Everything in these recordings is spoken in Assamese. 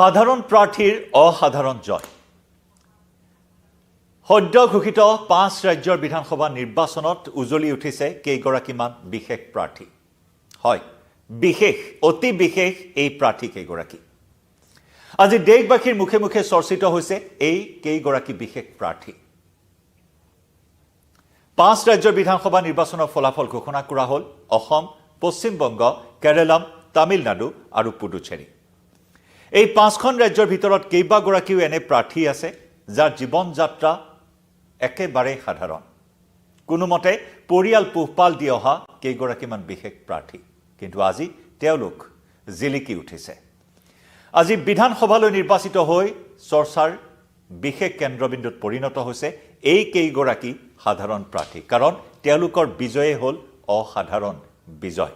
সাধাৰণ প্ৰাৰ্থীৰ অসাধাৰণ জয় সদ্য ঘোষিত ৫ ৰাজ্যৰ বিধানসভা নিৰ্বাচনত উজলি উঠিছে কেইগৰাকীমান বিশেষ প্ৰাৰ্থী হয় বিশেষ অতি বিশেষ এই প্ৰাৰ্থী কেইগৰাকী আজি দেশবাসীৰ মুখে মুখে চৰ্চিত হৈছে এই কেইগৰাকী বিশেষ প্ৰাৰ্থী ৫ ৰাজ্যৰ বিধানসভা নিৰ্বাচনৰ ফলাফল ঘোষণা কৰা হ'ল অসম পশ্চিম বংগ কেৰালা তামিলনাডু আৰু পুডুচেৰী এই ৫খন ৰাজ্যৰ ভিতৰত কেইবাগৰাকীও এনে প্ৰাৰ্থী আছে যাৰ জীৱন যাত্ৰা একেবাৰে সাধাৰণ কোনোমতে পৰিয়াল পোহপাল দি অহা কেইগৰাকীমান বিশেষ প্ৰাৰ্থী কিন্তু আজি তেওঁলোক জিলিকি উঠিছে আজি বিধানসভালৈ নিৰ্বাচিত হৈ চৰ্চাৰ বিশেষ কেন্দ্ৰবিন্দুত পৰিণত হৈছে এই কেইগৰাকী সাধাৰণ প্ৰাৰ্থী কাৰণ তেওঁলোকৰ বিজয়ে হ'ল অসাধাৰণ বিজয়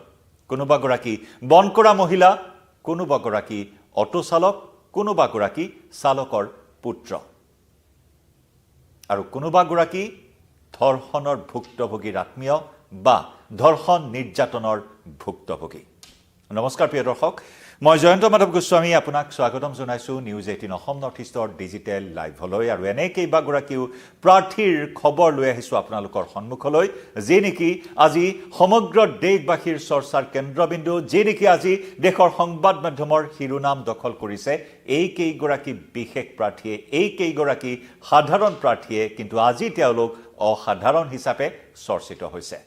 কোনোবাগৰাকী বনকৰা মহিলা কোনোবাগৰাকী অটো চালক কোনোবাগৰাকী চালকৰ পুত্ৰ আৰু কোনোবাগৰাকী ধৰ্ষণৰ ভুক্তভোগীৰ আত্মীয় বা ধৰ্ষণ নিৰ্যাতনৰ ভুক্তভোগী নমস্কাৰ প্ৰিয় দৰ্শক মই জয়ন্ত মাধৱ গোস্বামী আপোনাক স্বাগতম জনাইছো নিউজ 18 অসম নৰ্থ ইষ্টৰ ডিজিটেল লাইভলৈ আৰু এনে কেইবাগৰাকীও প্ৰাৰ্থীৰ খবৰ লৈ আহিছো আপোনালোকৰ সন্মুখলৈ যে নেকি আজি সমগ্ৰ দেশবাসীৰ চৰ্চাৰ কেন্দ্ৰবিন্দু যে নেকি আজি দেশৰ সংবাদ মাধ্যমৰ শিৰোনাম দখল কৰিছে এই কেইগৰাকী বিশেষ প্ৰাৰ্থীয়ে এই কেইগৰাকী সাধাৰণ প্ৰাৰ্থীয়ে কিন্তু আজি তেওঁলোক অসাধাৰণ হিচাপে চৰ্চিত হৈছে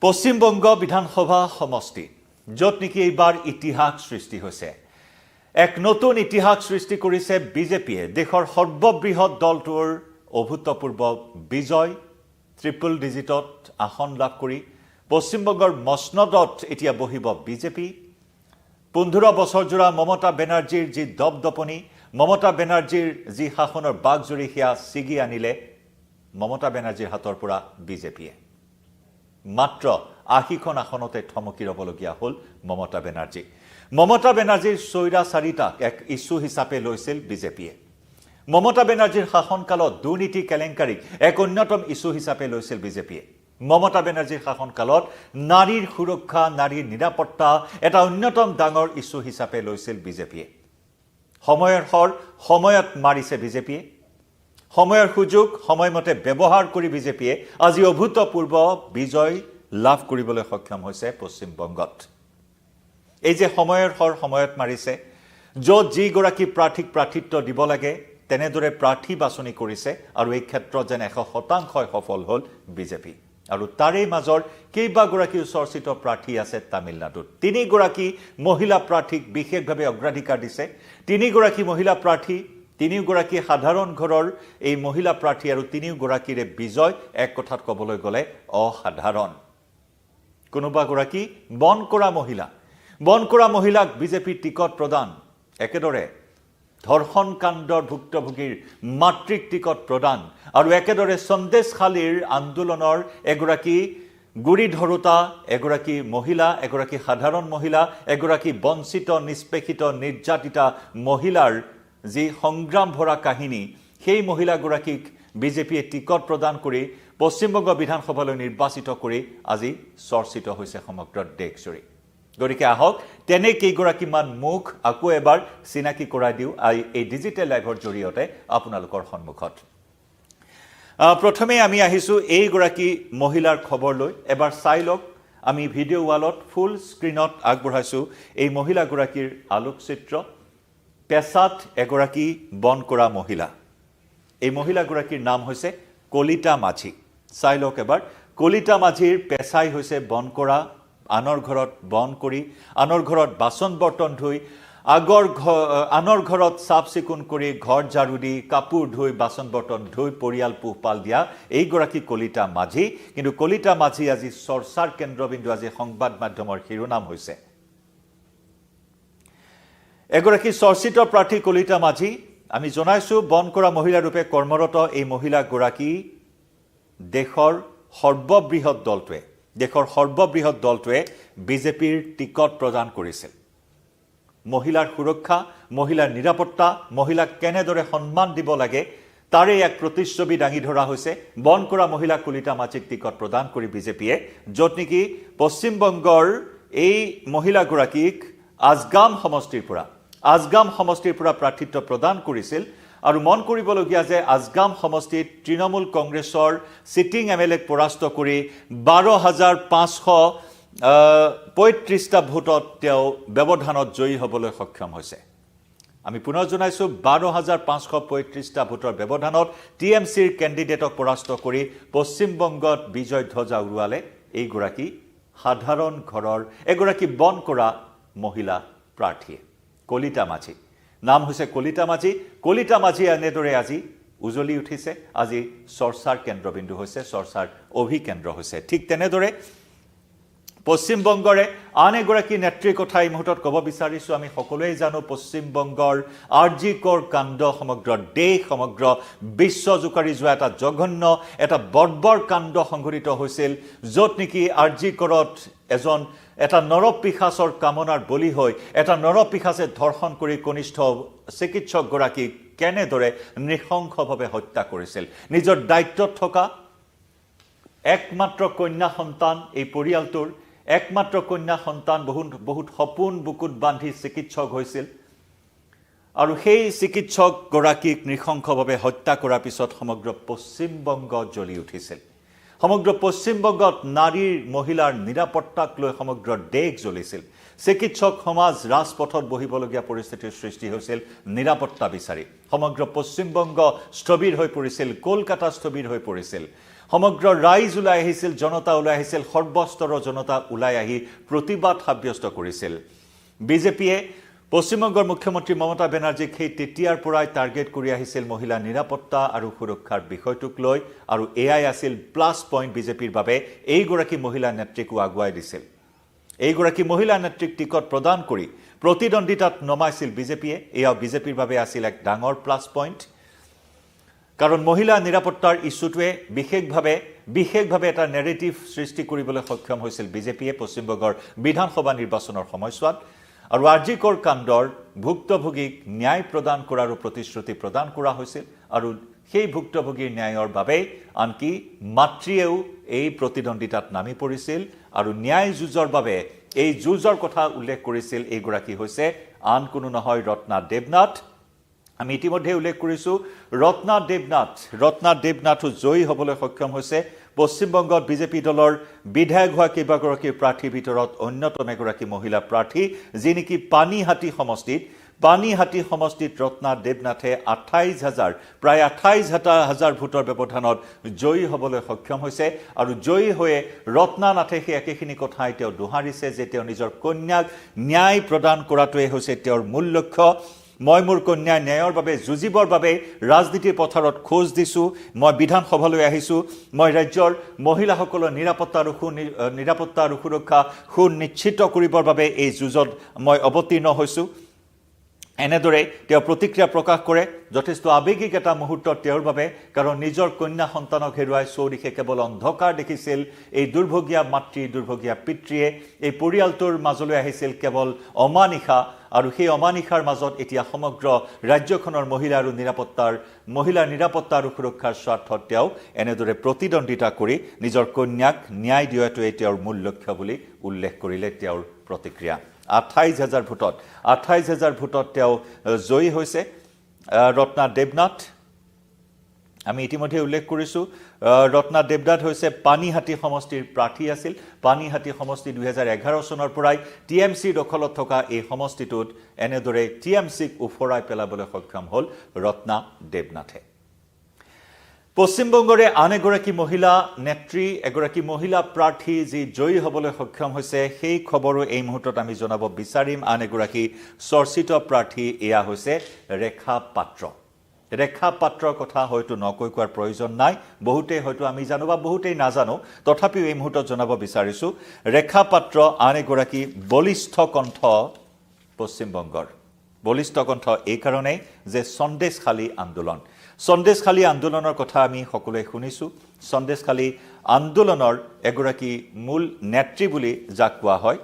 পশ্চিম বংগ বিধানসভা সমষ্টি য'ত নেকি এইবাৰ ইতিহাস সৃষ্টি হৈছে এক নতুন ইতিহাস সৃষ্টি কৰিছে বিজেপিয়ে দেশৰ সৰ্ববৃহৎ দলটোৰ অভূতপূৰ্ব বিজয় ট্ৰিপল ডিজিটত আসন লাভ কৰি পশ্চিমবংগৰ মসনদত এতিয়া বহিব বিজেপি 15 বছৰ জোৰা মমতা বেনাৰ্জীৰ যি দপদপনি মমতা বেনাৰ্জীৰ যি শাসনৰ বাগজুৰি হিয়া ছিগি আনিলে মমতা বেনাৰ্জীৰ হাতৰ পৰা বিজেপিয়ে মাত্ৰ 80খন আসনতে থমকি ৰবলগীয়া হ'ল মমতা বেনাৰ্জীৰ চৈৰাচাৰিতাক এক ইস্যু হিচাপে লৈছিল বিজেপিয়ে মমতা বেনাৰ্জীৰ শাসনকালত দুৰ্নীতি কেলেংকাৰীক এক অন্যতম ইস্যু হিচাপে লৈছিল বিজেপিয়ে মমতা বেনাৰ্জীৰ শাসনকালত নাৰীৰ সুৰক্ষা নাৰীৰ নিৰাপত্তা এটা অন্যতম ডাঙৰ ইস্যু হিচাপে লৈছিল বিজেপিয়ে সময়ত মাৰিছে বিজেপিয়ে সময়ৰ সুযোগ সময়মতে ব্যৱহাৰ কৰি বিজেপিয়ে আজি অভূতপূৰ্ব বিজয় লাভ কৰিবলৈ সক্ষম হৈছে পশ্চিম বংগত এই যে সময়ত মাৰিছে য'ত যি গৰাকী প্ৰাৰ্থীক প্ৰাৰ্থিত্ব দিব লাগে তেনেদৰে প্ৰাৰ্থী বাছনি কৰিছে আৰু এই ক্ষেত্ৰত যেন 100% সফল হ'ল বিজেপি আৰু তাৰে মাজৰ কেইবাগৰাকী চৰ্চিত প্ৰাৰ্থী আছে তামিলনাডুত তিনিগৰাকী মহিলা প্ৰাৰ্থীক বিশেষভাৱে অগ্ৰাধিকাৰ দিছে তিনিগৰাকী মহিলা প্ৰাৰ্থী তিনিগৰাকী সাধাৰণ ঘৰৰ এই মহিলা প্ৰাৰ্থী আৰু তিনিগৰাকীৰে বিজয় এক কথাত ক'বলৈ গ'লে অসাধাৰণ কোনোবাগৰাকী বনকৰা মহিলাক বিজেপিৰ টিকট প্ৰদান একেদৰে ধৰ্ষণ কাণ্ডৰ ভুক্তভোগীৰ মাতৃক টিকট প্ৰদান আৰু একেদৰে সন্দেশখালীৰ আন্দোলনৰ এগৰাকী গুৰি ধৰোতা এগৰাকী মহিলা এগৰাকী সাধাৰণ মহিলা এগৰাকী বঞ্চিত নিষ্পেষিত নিৰ্যাতিতা মহিলাৰ যি সংগ্ৰাম ভৰা কাহিনী সেই মহিলাগৰাকীক বিজেপিয়ে টিকট প্ৰদান কৰি পশ্চিমবংগ বিধানসভালৈ নিৰ্বাচিত কৰি আজি চৰ্চিত হৈছে সমগ্ৰ দেশজুৰি গতিকে আহক তেনে কেইগৰাকীমান মুখ আকৌ এবাৰ চিনাকি কৰাই দিওঁ এই ডিজিটেল লাইভৰ জৰিয়তে আপোনালোকৰ সন্মুখত প্ৰথমে আমি আহিছোঁ এইগৰাকী মহিলাৰ খবৰ লৈ এবাৰ চাই লওক আমি ভিডিঅ' ৱালত ফুল স্ক্ৰীণত আগবঢ়াইছোঁ এই মহিলাগৰাকীৰ আলোকচিত্ৰ পেছাত এগৰাকী বনকৰা মহিলা এই মহিলাগৰাকীৰ নাম হৈছে কলিতা মাঝি চাই লওক এবাৰ কলিতা মাঝিৰ পেছাই হৈছে বনকৰা আনৰ ঘৰত বন কৰি আনৰ ঘৰত বাচন বৰ্তন ধুই আনৰ ঘৰত চাফ চিকুণ কৰি ঘৰ ঝাৰু দি কাপোৰ ধুই বাচন বৰ্তন ধুই পৰিয়াল পোহপাল দিয়া এইগৰাকী কলিতা মাঝি কিন্তু কলিতা মাঝি আজি চৰ্চাৰ কেন্দ্ৰবিন্দু আজি সংবাদ মাধ্যমৰ শিৰোনাম হৈছে এগৰাকী চৰ্চিত প্ৰাৰ্থী কলিতা মাঝি আমি জনাইছোঁ বনকৰা মহিলা ৰূপে কৰ্মৰত এই মহিলাগৰাকী দেশৰ সৰ্ববৃহৎ দলটোৱে বিজেপিৰ টিকট প্ৰদান কৰিছিল মহিলাৰ সুৰক্ষা মহিলাৰ নিৰাপত্তা মহিলাক কেনেদৰে সন্মান দিব লাগে তাৰে এক প্ৰতিচ্ছবি দাঙি ধৰা হৈছে বনকৰা মহিলা কলিতা মাঝিক টিকট প্ৰদান কৰি বিজেপিয়ে য'ত নেকি পশ্চিমবংগৰ এই মহিলাগৰাকীক আজগাম সমষ্টিৰ পৰা প্ৰাৰ্থিত্ব প্ৰদান কৰিছিল আৰু মন কৰিবলগীয়া যে আজগাম সমষ্টিত তৃণমূল কংগ্ৰেছৰ সিটিং এমএলএক পৰাস্ত কৰি 12,535টা ভোটত তেওঁ ব্যৱধানত জয়ী হ'বলৈ সক্ষম হৈছে আমি পুনৰ জনাইছো 12,535টা ভোটৰ ব্যৱধানত টিএমসিৰ কেণ্ডিডেটক পৰাস্ত কৰি পশ্চিম বংগত বিজয় ধ্বজা উৰুৱালে এইগৰাকী সাধাৰণ ঘৰৰ এগৰাকী বন কৰা মহিলা প্ৰাৰ্থী কলিতা মাঝি নাম হৈছে কলিতা মাঝি এনেদৰে আজি উজলি উঠিছে আজি চৰ্চাৰ কেন্দ্ৰবিন্দু হৈছে চৰ্চাৰ অভিকেন্দ্ৰ হৈছে ঠিক তেনেদৰে পশ্চিম বংগৰে আন এগৰাকী নেত্ৰীৰ কথা এই মুহূৰ্তত ক'ব বিচাৰিছো আমি সকলোৱে জানো পশ্চিম বংগৰ আৰজি কৰ কাণ্ড সমগ্ৰ দেশ সমগ্ৰ বিশ্ব জুকাৰি যোৱা এটা জঘন্য এটা বৰ্বৰ কাণ্ড সংঘটিত হৈছিল য'ত নেকি আৰজি কৰত এটা নৰপিশাচৰ কামনাৰ বলি হৈ এটা নৰপিশাচে ধৰ্ষণ কৰি কনিষ্ঠ চিকিৎসকগৰাকীক কেনেদৰে নৃশংসভাৱে হত্যা কৰিছিল নিজৰ দায়িত্বত থকা একমাত্ৰ কন্যা সন্তান এই পৰিয়ালটোৰ একমাত্ৰ কন্যা সন্তান বহুত সপোন বুকুত বান্ধি চিকিৎসক হৈছিল আৰু সেই চিকিৎসক গৰাকীক নৃশংসভাৱে হত্যা কৰাৰ পিছত সমগ্ৰ পশ্চিম বংগ জ্বলি উঠিছিল সমগ্ৰ পশ্চিম বংগত নাৰীৰ মহিলাৰ নিৰাপত্তাক লৈ সমগ্ৰ দেশ জ্বলিছিল চিকিৎসক সমাজ ৰাজপথত বহিবলগীয়া পৰিস্থিতিৰ সৃষ্টি হৈছিল নিৰাপত্তা বিচাৰি সমগ্ৰ পশ্চিম বংগ স্থবিৰ হৈ পৰিছিল কলকাতা স্থবিৰ হৈ পৰিছিল সমগ্ৰ ৰাইজ ওলাই আহিছিল জনতা ওলাই আহিছিল সৰ্বস্তৰৰ জনতা ওলাই আহি প্ৰতিবাদ সাব্যস্ত কৰিছিল বিজেপিয়ে পশ্চিমবংগৰ মুখ্যমন্ত্ৰী মমতা বেনাৰ্জীক সেই তেতিয়াৰ পৰাই টাৰ্গেট কৰি আহিছিল মহিলা নিৰাপত্তা আৰু সুৰক্ষাৰ বিষয়টোক লৈ আৰু এআই আছিল প্লাস পইণ্ট বিজেপিৰ বাবে এইগৰাকী মহিলা নেত্ৰীকো আগুৱাই দিছিল এইগৰাকী মহিলা নেত্ৰীক টিকট প্ৰদান কৰি প্ৰতিদ্বন্দ্বিতাত নমাইছিল বিজেপিয়ে এয়া বিজেপিৰ বাবে আছিল এক ডাঙৰ প্লাস পইণ্ট কাৰণ মহিলা নিৰাপত্তাৰ ইস্যুটোৱে বিশেষভাৱে এটা নেৰেটিভ সৃষ্টি কৰিবলৈ সক্ষম হৈছিল বিজেপিয়ে পশ্চিমবংগৰ বিধানসভা নিৰ্বাচনৰ সময়ছোৱাত আৰু আৰজি কৰ কাণ্ডৰ ভুক্তভোগীক ন্যায় প্ৰদান কৰাৰ প্ৰতিশ্ৰুতি প্ৰদান কৰা হৈছিল আৰু সেই ভুক্তভোগীৰ ন্যায়ৰ বাবে আনকি মাতৃয়েও এই প্ৰতিদ্বন্দ্বিতাত নামি পৰিছিল আৰু ন্যায় যুঁজৰ বাবে এই যুঁজৰ কথা উল্লেখ কৰিছিল এইগৰাকী হৈছে আন কোনো নহয় ৰত্না দেৱনাথ আমি ইতিমধ্যে উল্লেখ কৰিছো ৰত্না দেৱনাথো জয়ী হ'বলৈ সক্ষম হৈছে পশ্চিমবংগত বিজেপি দলৰ বিধায়ক হোৱা কেইবাগৰাকী প্ৰাৰ্থীৰ ভিতৰত অন্যতম এগৰাকী মহিলা প্ৰাৰ্থী যি নেকি পানীহাটি সমষ্টিত ৰত্না দেৱনাথে প্ৰায় 28,000 ভোটৰ ব্যৱধানত জয়ী হ'বলৈ সক্ষম হৈছে আৰু জয়ী হৈয়ে ৰত্নানাথে সেই একেখিনি কথাই তেওঁ দোহাৰিছে যে তেওঁ নিজৰ কন্যাক ন্যায় প্ৰদান কৰাটোৱে হৈছে তেওঁৰ মূল লক্ষ্য মই মোৰ কন্যাৰ ন্যায়ৰ বাবে যুঁজিবৰ বাবে ৰাজনীতিৰ পথাৰত খোজ দিছো মই বিধানসভালৈ আহিছো মই ৰাজ্যৰ মহিলাসকলৰ নিৰাপত্তা আৰু সুৰক্ষা সুনিশ্চিত কৰিবৰ বাবে এই যুঁজত মই অৱতীৰ্ণ হৈছো এনেদৰে তেওঁ প্ৰতিক্ৰিয়া প্ৰকাশ কৰে যথেষ্ট আবেগিক এটা মুহূৰ্তত তেওঁৰ বাবে কাৰণ নিজৰ কন্যা সন্তানক হেৰুৱাই চৌদিশে কেৱল অন্ধকাৰ দেখিছিল এই দুৰ্ভগীয়া মাতৃ দুৰ্ভগীয়া পিতৃয়ে এই পৰিয়ালটোৰ মাজলৈ আহিছিল কেৱল অমানিশা আৰু সেই অমানিশাৰ মাজত এতিয়া সমগ্ৰ ৰাজ্যখনৰ মহিলাৰ নিৰাপত্তা আৰু সুৰক্ষাৰ স্বাৰ্থত তেওঁ এনেদৰে প্ৰতিদ্বন্দ্বিতা কৰি নিজৰ কন্যাক ন্যায় দিয়াটোৱে তেওঁৰ মূল লক্ষ্য বুলি উল্লেখ কৰিলে তেওঁৰ প্ৰতিক্ৰিয়া 28,000 ভোটত তেওঁ জয়ী হৈছে ৰত্না দেৱনাথ আমি ইতিমধ্যে উল্লেখ কৰিছো ৰত্না দেৱনাথ হৈছে পানীহাটি সমষ্টিৰ প্ৰাৰ্থী আছিল পানীহাটি সমষ্টি 2011 চনৰ পৰাই টিএমসি দখলত থকা এই সমষ্টিটোত এনেদৰে টিএমসিক উফৰাই পেলাবলৈ সক্ষম হ'ল ৰত্না দেৱনাথে পশ্চিমবংগৰে আন এগৰাকী মহিলা নেত্ৰী এগৰাকী মহিলা প্ৰাৰ্থী যি জয়ী হ'বলৈ সক্ষম হৈছে সেই খবৰো এই মুহূৰ্তত আমি জনাব বিচাৰিম আন এগৰাকী চৰ্চিত প্ৰাৰ্থী এয়া হৈছে ৰেখা পাত্ৰৰ কথা হয়তো নকৈ কোৱাৰ প্ৰয়োজন নাই বহুতেই হয়তো আমি জানো বা বহুতেই নাজানো তথাপিও এই মুহূৰ্তত জনাব বিচাৰিছো ৰেখা পাত্ৰ আন এগৰাকী বলিষ্ঠ কণ্ঠ পশ্চিমবংগৰ বলিষ্ঠ কণ্ঠ এই কাৰণে যে সন্দেশখালী আন্দোলনৰ কথা আমি সকলোৱে শুনিছো সন্দেশখালী আন্দোলনৰ এগৰাকী মূল নেত্ৰী বুলি যাক কোৱা হয়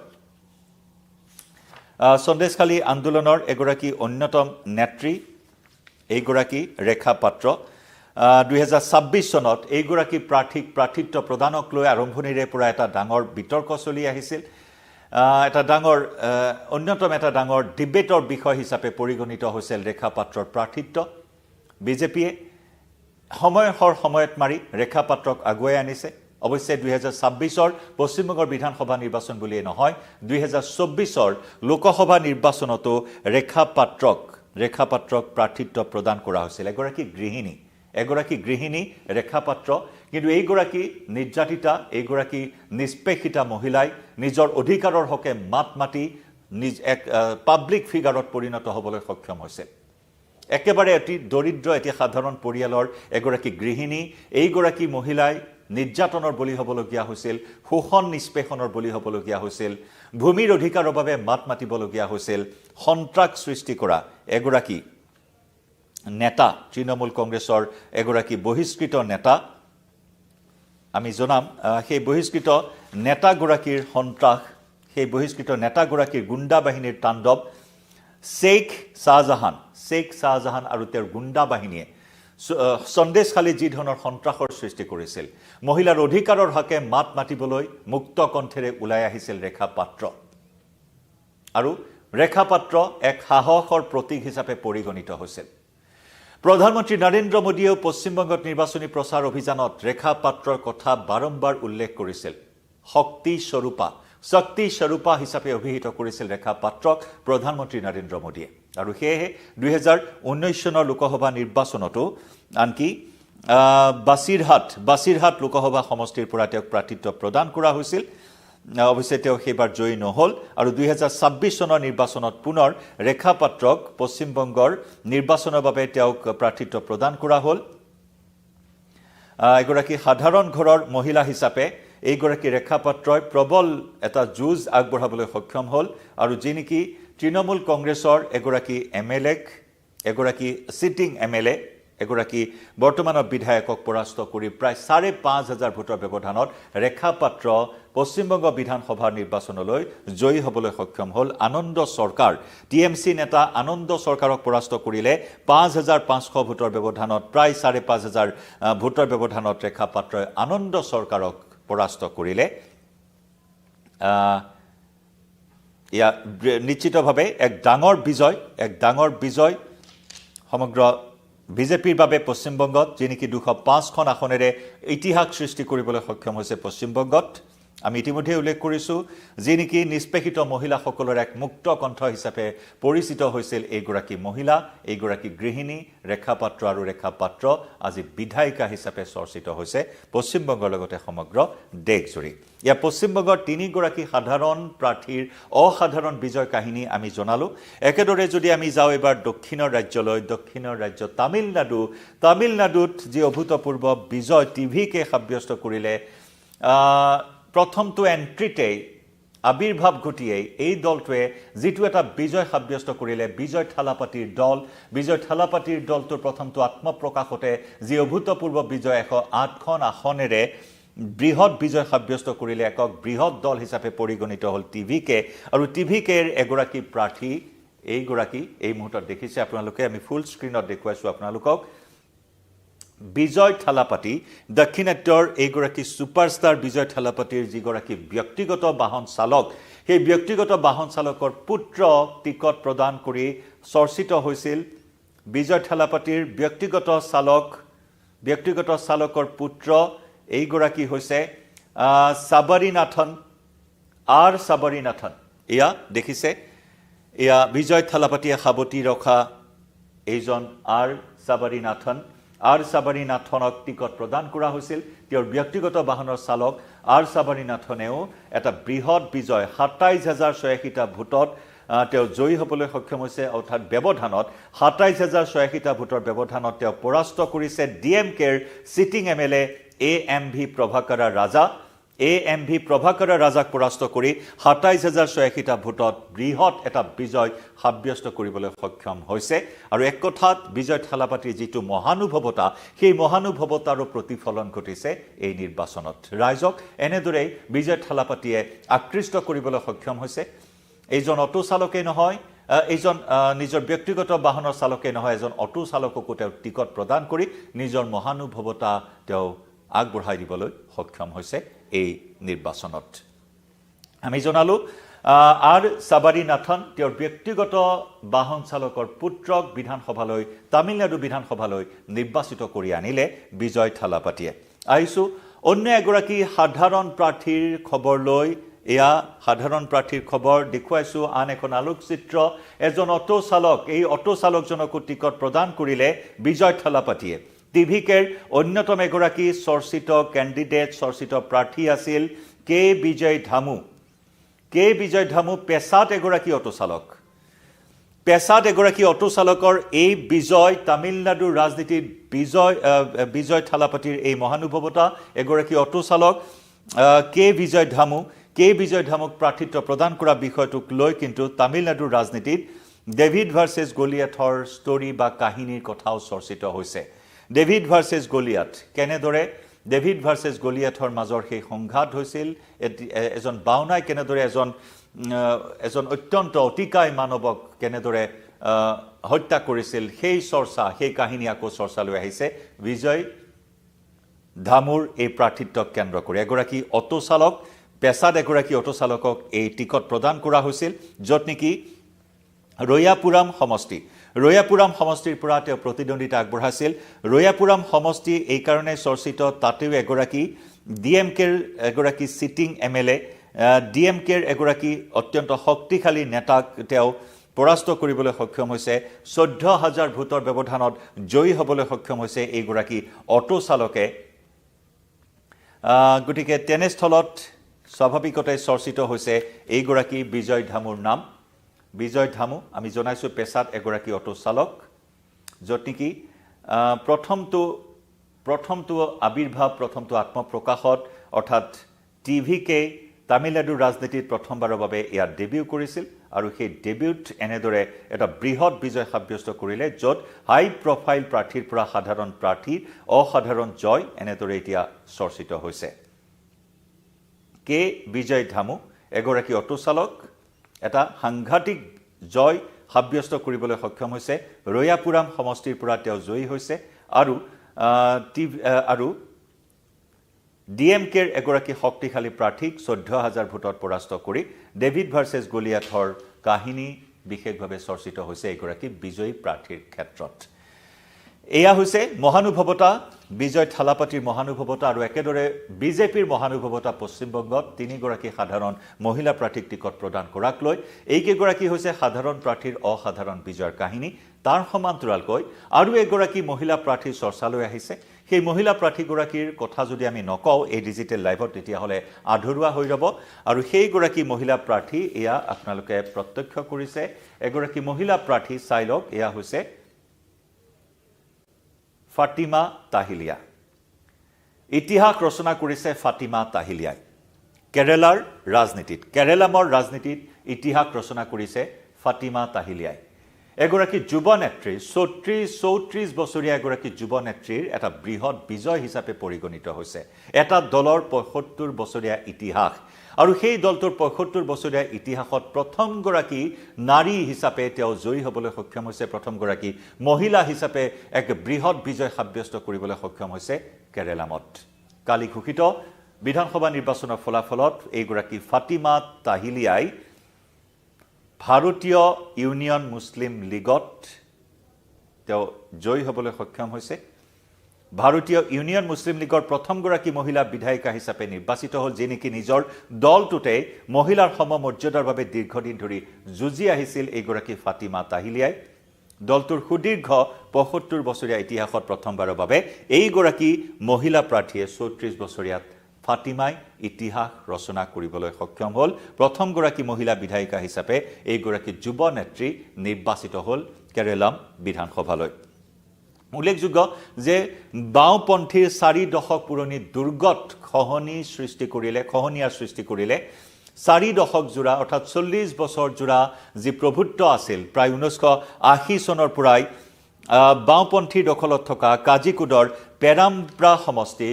সন্দেশখালী আন্দোলনৰ এগৰাকী অন্যতম নেত্ৰী এইগৰাকী ৰেখা পাত্ৰ 2026 চনত এইগৰাকী প্ৰাৰ্থীত্ব প্ৰদানক লৈ আৰম্ভণিৰে পৰা এটা ডাঙৰ বিতৰ্ক চলি আহিছিল এটা ডাঙৰ অন্যতম এটা ডাঙৰ ডিবেটৰ বিষয় হিচাপে পৰিগণিত হৈছিল ৰেখা পাত্ৰৰ প্ৰাৰ্থিত্ব বিজেপিয়ে সময়ত মাৰি ৰেখা পাত্ৰক আগুৱাই আনিছে অৱশ্যে 2026ৰ পশ্চিমবংগৰ বিধানসভা নিৰ্বাচন বুলিয়ে নহয় 2024ৰ লোকসভা নিৰ্বাচনতো ৰেখা পাত্ৰক প্ৰাৰ্থিত্ব প্ৰদান কৰা হৈছিল এগৰাকী গৃহিণী ৰেখা পাত্ৰ কিন্তু এইগৰাকী নিৰ্যাতিতা এইগৰাকী নিষ্পেষিতা মহিলাই নিজৰ অধিকাৰৰ হকে মাত মাতি এক পাব্লিক ফিগাৰত পৰিণত হ'বলৈ সক্ষম হৈছে একেবাৰে অতি দৰিদ্ৰ এটি সাধাৰণ পৰিয়ালৰ এগৰাকী গৃহিণী এইগৰাকী মহিলাই নিৰ্যাতনৰ বলি হ'বলগীয়া হৈছিল শোষণ নিষ্পেষণৰ বলি হ'বলগীয়া হৈছিল ভূমিৰ অধিকাৰৰ বাবে মাত মাতিবলগীয়া হৈছিল সন্ত্ৰাস সৃষ্টি কৰা এগৰাকী নেতা তৃণমূল কংগ্ৰেছৰ এগৰাকী বহিষ্কৃত নেতা আমি জনাম সেই বহিষ্কৃত নেতাগৰাকীৰ সন্ত্ৰাস সেই বহিষ্কৃত নেতাগৰাকীৰ গুণ্ডা বাহিনীৰ তাণ্ডৱ শেখ শাহজাহান আৰু তেওঁৰ গুণ্ডা বাহিনীয়ে সন্দেশখালী যি ধৰণৰ সন্ত্ৰাসৰ সৃষ্টি কৰিছিল মহিলাৰ অধিকাৰৰ হকে মাত মাতিবলৈ মুক্ত কণ্ঠেৰে ওলাই আহিছিল ৰেখা পাত্ৰ আৰু ৰেখা পাত্ৰ এক সাহসৰ প্ৰতীক হিচাপে পৰিগণিত হৈছিল প্ৰধানমন্ত্ৰী নৰেন্দ্ৰ মোদীয়েও পশ্চিমবংগত নিৰ্বাচনী প্ৰচাৰ অভিযানত ৰেখা পাত্ৰৰ কথা বাৰম্বাৰ উল্লেখ কৰিছিল শক্তি স্বৰূপা হিচাপে অভিহিত কৰিছিল ৰেখা পাত্ৰক প্ৰধানমন্ত্ৰী নৰেন্দ্ৰ মোদীয়ে আৰু সেয়েহে 2019 চনৰ লোকসভা নিৰ্বাচনতো আনকি বাছিৰহাট লোকসভা সমষ্টিৰ পৰা তেওঁক প্ৰাৰ্থিত্ব প্ৰদান কৰা হৈছিল অৱশ্যে তেওঁ সেইবাৰ জয়ী নহল আৰু 2026 চনৰ নিৰ্বাচনত পুনৰ ৰেখা পাত্ৰক পশ্চিমবংগৰ নিৰ্বাচনৰ বাবে তেওঁক প্ৰাৰ্থিত্ব প্ৰদান কৰা হ'ল এগৰাকী সাধাৰণ ঘৰৰ মহিলা হিচাপে এইগৰাকী ৰেখা পাত্ৰই প্ৰবল এটা যুঁজ আগবঢ়াবলৈ সক্ষম হ'ল আৰু যি নেকি তৃণমূল কংগ্ৰেছৰ এগৰাকী সিটিং এমএলএ এগৰাকী বৰ্তমানৰ বিধায়কক পৰাস্ত কৰি প্ৰায় 5,500 ভোটৰ ব্যৱধানত ৰেখা পাত্ৰ পশ্চিমবংগ বিধানসভাৰ নিৰ্বাচনলৈ জয়ী হ'বলৈ সক্ষম হ'ল আনন্দ চৰকাৰ টিএমচি নেতা আনন্দ চৰকাৰক পৰাস্ত কৰিলে 5,500 ভোটৰ ব্যৱধানত প্ৰায় 5,500 ভোটৰ ব্যৱধানত ৰেখা পাত্ৰই আনন্দ চৰকাৰক পৰাস্ত কৰিলে ইয়া নিশ্চিতভাৱে এক ডাঙৰ বিজয় সমগ্ৰ বিজেপিৰ বাবে পশ্চিমবংগত যি নেকি 205খন আসনেৰে ইতিহাস সৃষ্টি কৰিবলৈ সক্ষম হৈছে পশ্চিমবংগত আমি ইতিমধ্যে উল্লেখ কৰিছো যি নেকি নিষ্পেষিত মহিলাসকলৰ এক মুক্ত কণ্ঠ হিচাপে পৰিচিত হৈছিল এইগৰাকী মহিলা এইগৰাকী গৃহিণী ৰেখা পাত্ৰ আৰু ৰেখা পাত্ৰ আজি বিধায়িকা হিচাপে চৰ্চিত হৈছে পশ্চিমবংগৰ লগতে সমগ্ৰ দেশজুৰি ইয়া পশ্চিমবংগৰ তিনিগৰাকী সাধাৰণ প্ৰাৰ্থীৰ অসাধাৰণ বিজয় কাহিনী আমি জনালো একেদৰে যদি আমি যাওঁ এবাৰ দক্ষিণৰ ৰাজ্য তামিলনাডুত যি অভূতপূৰ্ব বিজয় টিভিকে সাব্যস্ত কৰিলে প্ৰথমটো এন্ট্ৰিতে আবিৰ্ভাৱ ঘটিয়েই এই দলটোৱে যিটো এটা বিজয় সাব্যস্ত কৰিলে বিজয় থালাপাতিৰ দলটোৰ প্ৰথমটো আত্মপ্ৰকাশতে যি অভূতপূৰ্ব বিজয় 108খন আসনেৰে বৃহৎ বিজয় সাব্যস্ত কৰিলে একক বৃহৎ দল হিচাপে পৰিগণিত হ'ল টিভিকে আৰু টিভিকেৰ এগৰাকী প্ৰাৰ্থী এইগৰাকী এই মুহূৰ্তত দেখিছে আপোনালোকে আমি ফুল স্ক্ৰীনত দেখুৱাইছো আপোনালোকক বিজয় থালাপাতি দক্ষিণাত্যৰ এইগৰাকী সুপাৰষ্টাৰ বিজয় থালাপাতিৰ যিগৰাকী ব্যক্তিগত বাহন চালক সেই ব্যক্তিগত বাহন চালকৰ পুত্ৰ টিকট প্ৰদান কৰি চৰ্চিত হৈছিল বিজয় থালাপাতিৰ ব্যক্তিগত চালকৰ পুত্ৰ এইগৰাকী হৈছে সাবৰীনাথন এয়া দেখিছে এয়া বিজয় থালাপাতিয়ে সাবতি ৰখা এইজন সাবৰীনাথনক টিকট প্ৰদান কৰা হৈছিল তেওঁৰ ব্যক্তিগত বাহনৰ চালক সাবৰীনাথনেও এটা বৃহৎ বিজয় 27,086টা ভোটত তেওঁ জয়ী হ'বলৈ সক্ষম হৈছে অৰ্থাৎ ব্যৱধানত 27,086টা ভোটৰ ব্যৱধানত তেওঁ পৰাস্ত কৰিছে ডিএমকেৰ সিটিং এমএলএ AMV প্ৰভাকৰা ৰাজাক পৰাস্ত কৰি 27,086টা ভোটত বৃহৎ এটা বিজয় সাব্যস্ত কৰিবলৈ সক্ষম হৈছে আৰু এক কথাত বিজয় থালাপাতিৰ যিটো মহানুভৱতা সেই মহানুভৱতাৰো প্ৰতিফলন ঘটিছে এই নিৰ্বাচনত ৰাইজক এনেদৰে বিজয় থালাপাতিয়ে আকৃষ্ট কৰিবলৈ সক্ষম হৈছে এইজন অটো চালকেই নহয় এইজন নিজৰ ব্যক্তিগত বাহনৰ চালকেই নহয় এজন অটো চালককো তেওঁ টিকট প্ৰদান কৰি নিজৰ মহানুভৱতা তেওঁ আগবঢ়াই দিবলৈ সক্ষম হৈছে এই নিৰ্বাচনত আমি জনালো আৰ সাবাৰীনাথন তেওঁৰ ব্যক্তিগত বাহন চালকৰ পুত্ৰক বিধানসভালৈ তামিলনাডু বিধানসভালৈ নিৰ্বাচিত কৰি আনিলে বিজয় থালাপাতিয়ে আহিছো অন্য এগৰাকী সাধাৰণ প্ৰাৰ্থীৰ খবৰ লৈ এয়া সাধাৰণ প্ৰাৰ্থীৰ খবৰ দেখুৱাইছো আন এখন আলোকচিত্ৰ এজন অটো চালক এই অটো চালকজনক টিকট প্ৰদান কৰিলে বিজয় থালাপাতিয়ে টিভিকেৰ অন্যতম এগৰাকী চৰ্চিত কেণ্ডিডেট চৰ্চিত প্ৰাৰ্থী আছিল কে বিজয় ধামু পেছাত এগৰাকী অটো চালক পেছাত এগৰাকী অটো চালকৰ এই বিজয় তামিলনাডুৰ ৰাজনীতিত বিজয় থালাপাতিৰ এই মহানুভৱতা এগৰাকী অটো চালক কে বিজয় ধামুক প্ৰাৰ্থিত্ব প্ৰদান কৰা বিষয়টোক লৈ কিন্তু তামিলনাডুৰ ৰাজনীতিত ডেভিড ভাৰ্চেছ গলিয়াথৰ ষ্টৰী বা কাহিনীৰ কথাও চৰ্চিত হৈছে ডেভিড ভাৰ্চেছ গলিয়াথ কেনেদৰে ডেভিড ভাৰ্চেছ গলিয়াথৰ মাজৰ সেই সংঘাত হৈছিল এজন বাউনাই কেনেদৰে এজন অত্যন্ত অতিকায় মানৱক কেনেদৰে হত্যা কৰিছিল সেই চৰ্চা সেই কাহিনী আকৌ চৰ্চালৈ আহিছে বিজয় ধামুৰ এই প্ৰাৰ্থিত্বক কেন্দ্ৰ কৰি এগৰাকী অটো চালক পেছাত এগৰাকী অটো চালকক এই টিকট প্ৰদান কৰা হৈছিল য'ত নেকি ৰয়াপুৰাম সমষ্টিৰ পৰা তেওঁ প্ৰতিদ্বন্দ্বিতা আগবঢ়াইছিল ৰয়াপুৰাম সমষ্টি এই কাৰণে চৰ্চিত তাতেও এগৰাকী ডিএমকেৰ এগৰাকী সিটিং এমএলএ ডিএমকেৰ এগৰাকী অত্যন্ত শক্তিশালী নেতাক তেওঁ পৰাস্ত কৰিবলৈ সক্ষম হৈছে ১৪,০০০ ভোটৰ ব্যৱধানত জয়ী হ'বলৈ সক্ষম হৈছে এইগৰাকী অটো চালকে গতিকে তেনেস্থলত স্বাভাৱিকতে চৰ্চিত হৈছে এইগৰাকী বিজয় ধামুৰ নাম বিজয় ধামু আমি জনাইছো পেছাত এগৰাকী অটো চালক য'ত নেকি প্ৰথমটো আবিৰ্ভাৱ প্ৰথমটো আত্মপ্ৰকাশত অৰ্থাৎ টিভিকে তামিলনাডুৰ ৰাজনীতিত প্ৰথমবাৰৰ বাবে ইয়াত ডেবিউ কৰিছিল আৰু সেই ডেবিউট এনেদৰে এটা বৃহৎ বিজয় সাব্যস্ত কৰিলে য'ত হাই প্ৰফাইল প্ৰাৰ্থীৰ পৰা সাধাৰণ প্ৰাৰ্থীৰ অসাধাৰণ জয় এনেদৰে এতিয়া চৰ্চিত হৈছে কে বিজয় ধামু এগৰাকী অটো চালক এটা সাংঘাতিক জয় সাব্যস্ত কৰিবলৈ সক্ষম হৈছে ৰয়াপুৰাম সমষ্টিৰ পৰা তেওঁ জয়ী হৈছে আৰু ডিএমকেৰ এগৰাকী শক্তিশালী প্ৰাৰ্থীক ১৪,০০০ ভোটত পৰাস্ত কৰি ডেভিড ভাৰ্চেছ গলিয়াথৰ কাহিনী বিশেষভাৱে চৰ্চিত হৈছে এগৰাকী বিজয়ী প্ৰাৰ্থীৰ ক্ষেত্ৰত এয়া হৈছে মহানুভৱতা বিজয় থালাপাতিৰ মহানুভৱতা আৰু একেদৰে বিজেপিৰ মহানুভৱতা পশ্চিমবংগত তিনিগৰাকী সাধাৰণ মহিলা প্ৰাৰ্থীক টিকট প্ৰদান কৰাক লৈ এইকেইগৰাকী হৈছে সাধাৰণ প্ৰাৰ্থীৰ অসাধাৰণ বিজয়ৰ কাহিনী তাৰ সমান্তৰালকৈ আৰু এগৰাকী মহিলা প্ৰাৰ্থী চৰ্চালৈ আহিছে সেই মহিলা প্ৰাৰ্থীগৰাকীৰ কথা যদি আমি নকওঁ এই ডিজিটেল লাইভত তেতিয়াহ'লে আধৰুৱা হৈ ৰ'ব আৰু সেইগৰাকী মহিলা প্ৰাৰ্থী এয়া আপোনালোকে প্ৰত্যক্ষ কৰিছে এগৰাকী মহিলা প্ৰাৰ্থী চাই লওক এয়া হৈছে ফাতিমা তাহিলিয়া ইতিহাস ৰচনা কৰিছে ফাতিমা তাহিলিয়াই কেৰেলামৰ ৰাজনীতিত ইতিহাস ৰচনা কৰিছে ফাতিমা তাহিলিয়াই এগৰাকী যুৱ নেত্ৰী ৩৪ বছৰীয়া এগৰাকী যুৱ নেত্ৰীৰ এটা বৃহৎ বিজয় হিচাপে পৰিগণিত হৈছে এটা দলৰ ৭৫ বছৰীয়া ইতিহাস আৰু সেই দলটোৰ ৭৫ বছৰীয়া ইতিহাসত প্ৰথমগৰাকী নাৰী হিচাপে তেওঁ জয়ী হ'বলৈ সক্ষম হৈছে প্ৰথমগৰাকী মহিলা হিচাপে এক বৃহৎ বিজয় সাব্যস্ত কৰিবলৈ সক্ষম হৈছে কেৰেলামত কালি ঘোষিত বিধানসভা নিৰ্বাচনৰ ফলাফলত এইগৰাকী ফাতিমা তাহিলিয়াই ভাৰতীয় ইউনিয়ন মুছলিম লীগত তেওঁ জয়ী হ'বলৈ সক্ষম হৈছে ভাৰতীয় ইউনিয়ন মুছলিম লীগৰ প্ৰথমগৰাকী মহিলা বিধায়িকা হিচাপে নিৰ্বাচিত হ'ল যি নেকি নিজৰ দলটোতে মহিলাৰ সমমৰ্যাদাৰ বাবে দীৰ্ঘদিন ধৰি যুঁজি আহিছিল এইগৰাকী ফাতিমা তাহিলিয়াই দলটোৰ সুদীৰ্ঘ ৭৫ বছৰীয়া ইতিহাসত প্ৰথমবাৰৰ বাবে এইগৰাকী মহিলা প্ৰাৰ্থীয়ে ৩৪ বছৰীয়াত ফাতিমাই ইতিহাস ৰচনা কৰিবলৈ সক্ষম হ'ল প্ৰথমগৰাকী মহিলা বিধায়িকা হিচাপে এইগৰাকী যুৱ নেত্ৰী নিৰ্বাচিত হ'ল কেৰেলাম বিধানসভালৈ উল্লেখযোগ্য যে বাওঁপন্থীৰ ৪ দশক পুৰণি দুৰ্গত খহনীয়াৰ সৃষ্টি কৰিলে ৪ দশক জোৰা অৰ্থাৎ ৪০ বছৰ জোৰা যি প্ৰভুত্ব আছিল প্ৰায় ১৯৮০ চনৰ পৰাই বাওঁপন্থীৰ দখলত থকা কাজিকুডৰ পেৰাম্ব্ৰা সমষ্টি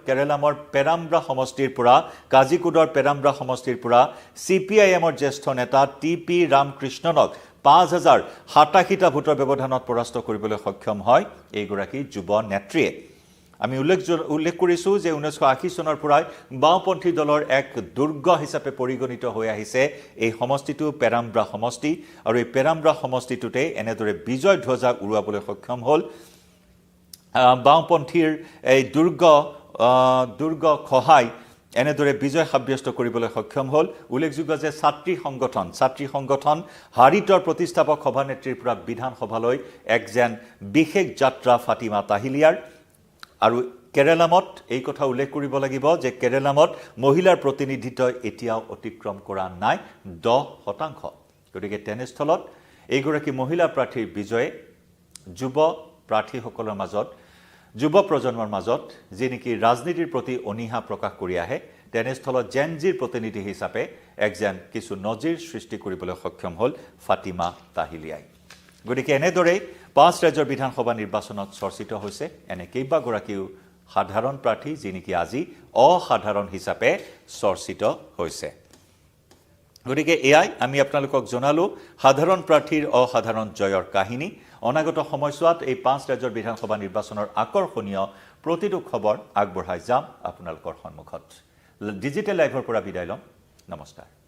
কেৰেলামৰ পেৰাম্ব্ৰা সমষ্টিৰ পৰা CPIMৰ জ্যেষ্ঠ নেতা TP ৰামকৃষ্ণনক ৫,০৮৭টা ভোটৰ ব্যৱধানত পৰাস্ত কৰিবলৈ সক্ষম হয় এইগৰাকী যুৱ নেত্ৰীয়ে আমি উল্লেখ কৰিছোঁ যে 1980 চনৰ পৰাই বাওঁপন্থী দলৰ এক দুৰ্গ হিচাপে পৰিগণিত হৈ আহিছে এই সমষ্টিটো পেৰাম্ব্ৰা সমষ্টি আৰু এই পেৰাম্ব্ৰা সমষ্টিটোতে এনেদৰে বিজয় ধ্বজা উৰুৱাবলৈ সক্ষম হ'ল বাওঁপন্থীৰ এই দুৰ্গ খহাই এনেদৰে বিজয় সাব্যস্ত কৰিবলৈ সক্ষম হ'ল উল্লেখযোগ্য যে ছাত্ৰী সংগঠন হাৰিতৰ প্ৰতিষ্ঠাপক সভানেত্ৰীৰ পৰা বিধানসভালৈ এক যেন বিশেষ যাত্ৰা ফাতিমা তাহিলিয়াৰ আৰু কেৰালামত এই কথা উল্লেখ কৰিব লাগিব যে কেৰালামত মহিলাৰ প্ৰতিনিধিত্ব এতিয়াও অতিক্ৰম কৰা নাই 10%। গতিকে তেনেস্থলত এইগৰাকী মহিলা প্ৰাৰ্থীৰ বিজয়ে যুৱ প্ৰাৰ্থীসকলৰ মাজত যুৱ প্ৰজন্মৰ মাজত যি নেকি ৰাজনীতিৰ প্ৰতি অনীহা প্ৰকাশ কৰি আহে তেনেস্থলত জেনজিৰ প্ৰতিনিধি হিচাপে একজন কিছু নজিৰ সৃষ্টি কৰিবলৈ সক্ষম হ'ল ফাতিমা তাহিলিয়াই। গতিকে এনেদৰে 5 ৰাজ্যৰ বিধানসভা নিৰ্বাচনত চৰ্চিত হৈছে এনে কেইবাগৰাকীও সাধাৰণ প্ৰাৰ্থী যি নেকি আজি অসাধাৰণ হিচাপে চৰ্চিত হৈছে। গতিকে এয়াই আমি আপোনালোকক জনালোঁ সাধাৰণ প্ৰাৰ্থীৰ অসাধাৰণ জয়ৰ কাহিনী। অনাগত সময়ছোৱাত এই 5 ৰাজ্যৰ বিধানসভা নিৰ্বাচনৰ আকৰ্ষণীয় প্ৰতিটো খবৰ আগবঢ়াই যাম আপোনালোকৰ সন্মুখত। ডিজিটেল লাইভৰ পৰা বিদায় লম। নমস্কাৰ।